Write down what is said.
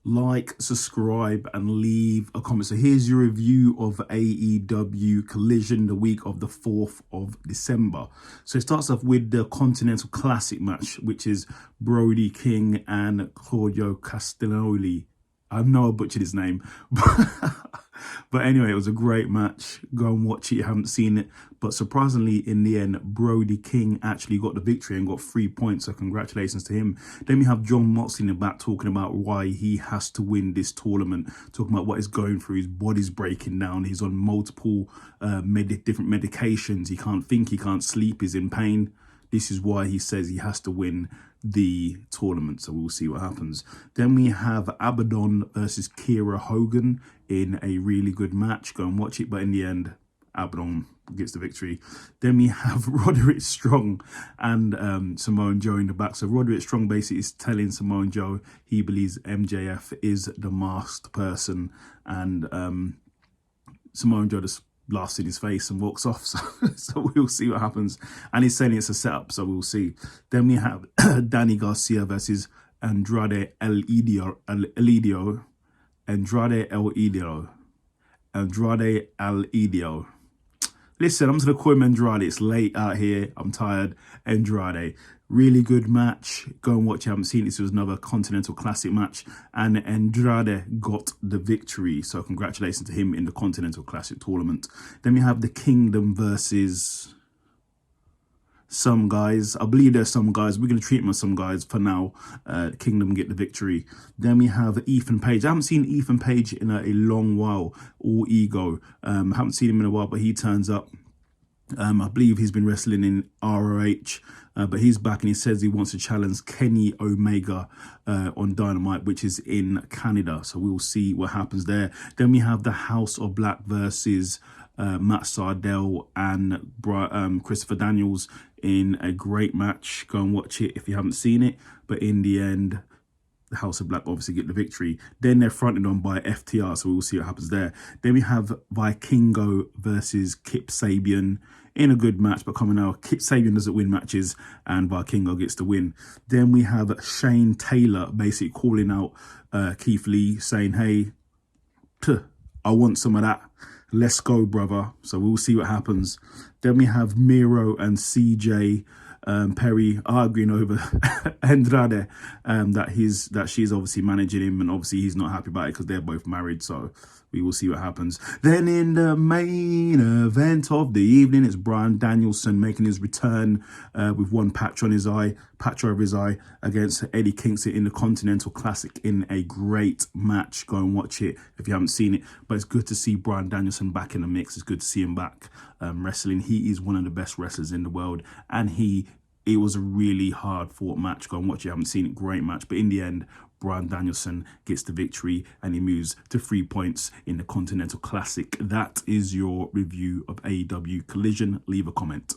like, subscribe, and leave a comment. So here's your review of AEW Collision, the week of the 4th of December. So it starts off with the Continental Classic match, which is Brody King and Claudio Castagnoli. I know I butchered his name, but anyway, it was a great match. Go and watch it, you haven't seen it. But surprisingly, in the end, Brody King actually got the victory and got 3 points, so congratulations to him. Then we have John Moxley in the back talking about why he has to win this tournament, talking about what he's going through. His body's breaking down, he's on multiple different medications, he can't think, he can't sleep, he's in pain. This is why he says he has to win the tournament, so we'll see what happens. Then we have Abaddon versus Kiera Hogan in a really good match. Go and watch it, but in the end, Abaddon gets the victory. Then we have Roderick Strong and Samoa Joe in the back. So Roderick Strong basically is telling Samoa Joe he believes MJF is the masked person, and Samoa Joe just laughs in his face and walks off. So we'll see what happens. And he's saying it's a setup, so we'll see. Then we have Danny Garcia versus Andrade El Idolo. Listen, I'm just going to call him Andrade. It's late out here. I'm tired. Andrade. Really good match. Go and watch it. I haven't seen it. This was another Continental Classic match. And Andrade got the victory. So congratulations to him in the Continental Classic tournament. Then we have the Kingdom versus some guys. I believe there's some guys. We're going to treat them as some guys for now. Kingdom get the victory. Then we have Ethan Page. I haven't seen Ethan Page in a long while. All ego. Haven't seen him in a while, but he turns up. I believe he's been wrestling in ROH, but he's back and he says he wants to challenge Kenny Omega on Dynamite, which is in Canada. So we'll see what happens there. Then we have the House of Black versus Matt Sydal and Christopher Daniels in a great match. Go and watch it if you haven't seen it. But in the end, the House of Black obviously get the victory. Then they're fronted on by FTR, so we'll see what happens there. Then we have Vikingo versus Kip Sabian in a good match, but coming out, Kip Sabian doesn't win matches and Vikingo gets the win. Then we have Shane Taylor basically calling out Keith Lee, saying, hey, I want some of that. Let's go, brother. So we'll see what happens. Then we have Miro and CJ Perry arguing over Andrade, that she's obviously managing him, and obviously he's not happy about it because they're both married, so we will see what happens. Then in the main event of the evening, it's Bryan Danielson making his return with one patch over his eye against Eddie Kingston in the Continental Classic in a great match. Go and watch it if you haven't seen it. But it's good to see Bryan Danielson back in the mix. It's good to see him back wrestling. He is one of the best wrestlers in the world, and it was a really hard fought match. Go and watch it. I haven't seen it. Great match. But in the end, Bryan Danielson gets the victory and he moves to 3 points in the Continental Classic. That is your review of AEW Collision. Leave a comment.